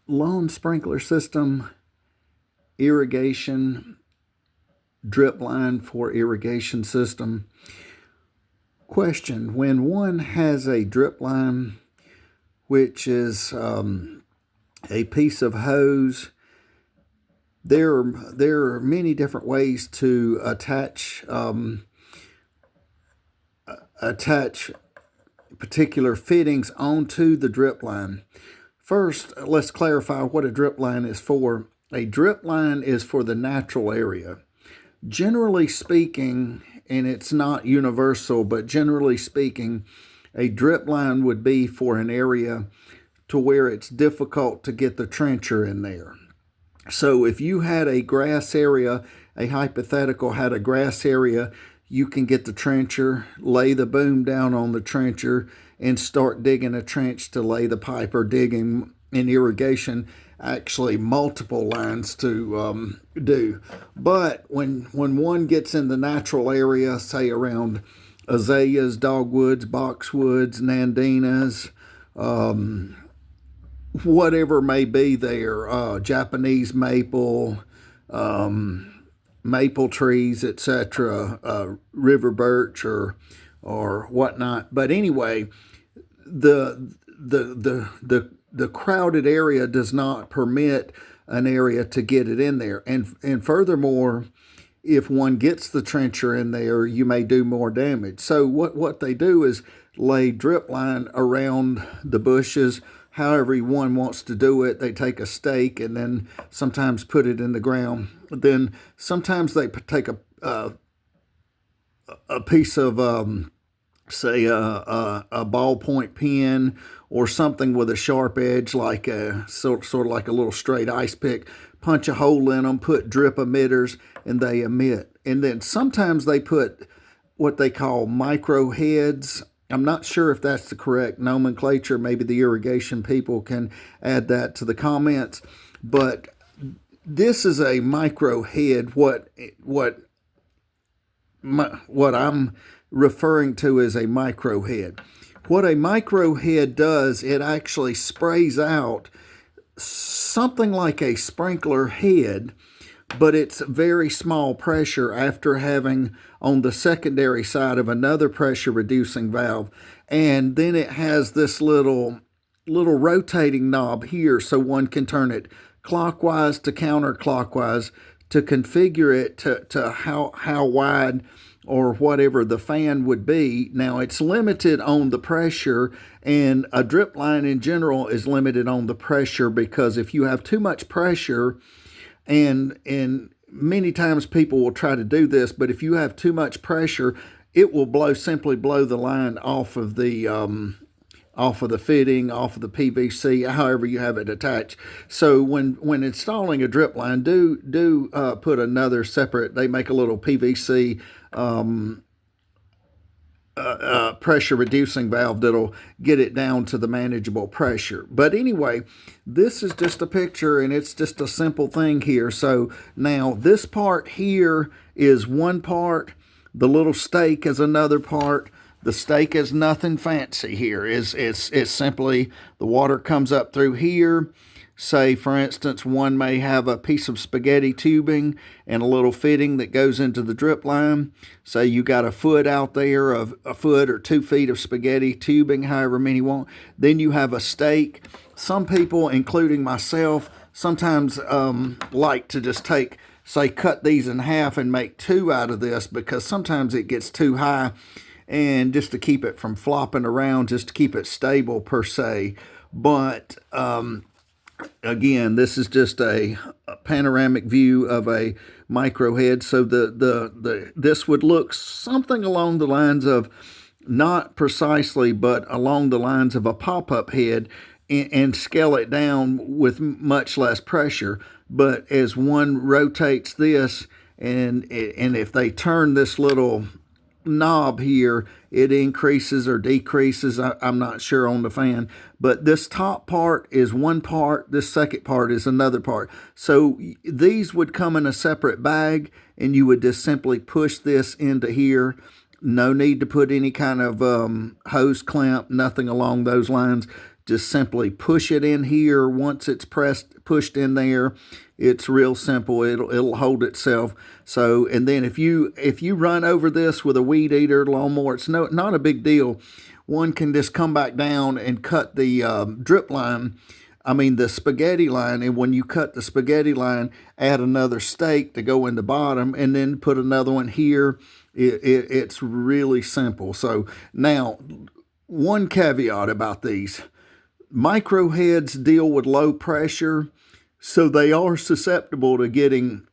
lawn sprinkler system, irrigation, drip line for irrigation system. Question: when one has a drip line, which is a piece of hose, there are many different ways to attach particular fittings onto the drip line. First, let's clarify what a drip line is for. A drip line is for the natural area. Generally speaking, and it's not universal, but generally speaking, a drip line would be for an area to where it's difficult to get the trencher in there. So if you had a grass area, a hypothetical had a grass area, you can get the trencher, lay the boom down on the trencher, and start digging a trench to lay the pipe, or digging in irrigation actually multiple lines to do. But when one gets in the natural area, say around azaleas, dogwoods, boxwoods, nandinas, whatever may be there, Japanese maple, maple trees, etc., river birch or whatnot. But anyway, the crowded area does not permit an area to get it in there, and furthermore, if one gets the trencher in there, you may do more damage. So what they do is lay drip line around the bushes. However one wants to do it, they take a stake and then sometimes put it in the ground. Then sometimes they take a piece of say a ballpoint pen or something with a sharp edge, like a sort of like a little straight ice pick, punch a hole in them, put drip emitters, and they emit. And then sometimes they put what they call micro heads. I'm not sure if that's the correct nomenclature. Maybe the irrigation people can add that to the comments. But this is a micro head. What I'm referring to as a micro head. What a micro head does, it actually sprays out something like a sprinkler head, but it's very small pressure after having on the secondary side of another pressure reducing valve. And then it has this little rotating knob here, so one can turn it clockwise to counterclockwise to configure it to how wide or whatever the fan would be. Now, it's limited on the pressure, and a drip line in general is limited on the pressure, because if you have too much pressure, and many times people will try to do this, but if you have too much pressure, it will simply blow the line off of the fitting, off of the PVC, however you have it attached. So when installing a drip line, do put another separate. They make a little PVC pressure reducing valve that'll get it down to the manageable pressure. But anyway, this is just a picture, and it's just a simple thing here. So now this part here is one part, the little stake is another part. The stake is nothing fancy here. It's simply the water comes up through here. Say, for instance, one may have a piece of spaghetti tubing and a little fitting that goes into the drip line. Say you got a foot out there, of a foot or 2 feet of spaghetti tubing, however many you want. Then you have a stake. Some people, including myself, sometimes like to just cut these in half and make 2 out of this, because sometimes it gets too high, and just to keep it from flopping around, just to keep it stable per se. But again, this is just a panoramic view of a micro head. So this would look something along the lines of, not precisely, but along the lines of a pop-up head, and scale it down with much less pressure. But as one rotates this, and if they turn this little knob here, it increases or decreases. I'm not sure on the fan, but this top part is one part, this second part is another part. So these would come in a separate bag, and you would just simply push this into here. No need to put any kind of hose clamp, nothing along those lines. just simply push it in here. Once it's pushed in there, it's real simple. It'll hold itself. So, and then if you run over this with a weed eater lawnmower, it's not a big deal. One can just come back down and cut the drip line. The spaghetti line, and when you cut the spaghetti line, add another stake to go in the bottom, and then put another one here. It's really simple. So now, one caveat about these. Micro heads deal with low pressure, so they are susceptible to getting,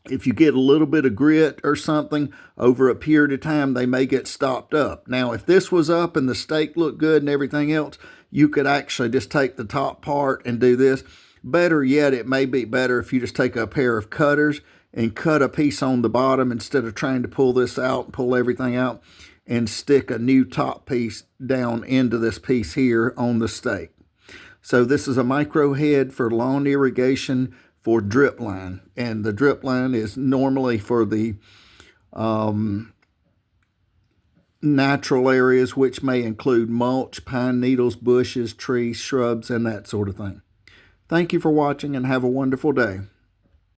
if you get a little bit of grit or something over a period of time, they may get stopped up. Now, if this was up and the stake looked good and everything else, you could actually just take the top part and do this. Better yet, it may be better if you just take a pair of cutters and cut a piece on the bottom instead of trying to pull this out and pull everything out, and stick a new top piece down into this piece here on the stake. So this is a micro head for lawn irrigation for drip line, and the drip line is normally for the natural areas, which may include mulch, pine needles, bushes, trees, shrubs, and that sort of thing. Thank you for watching, and have a wonderful day.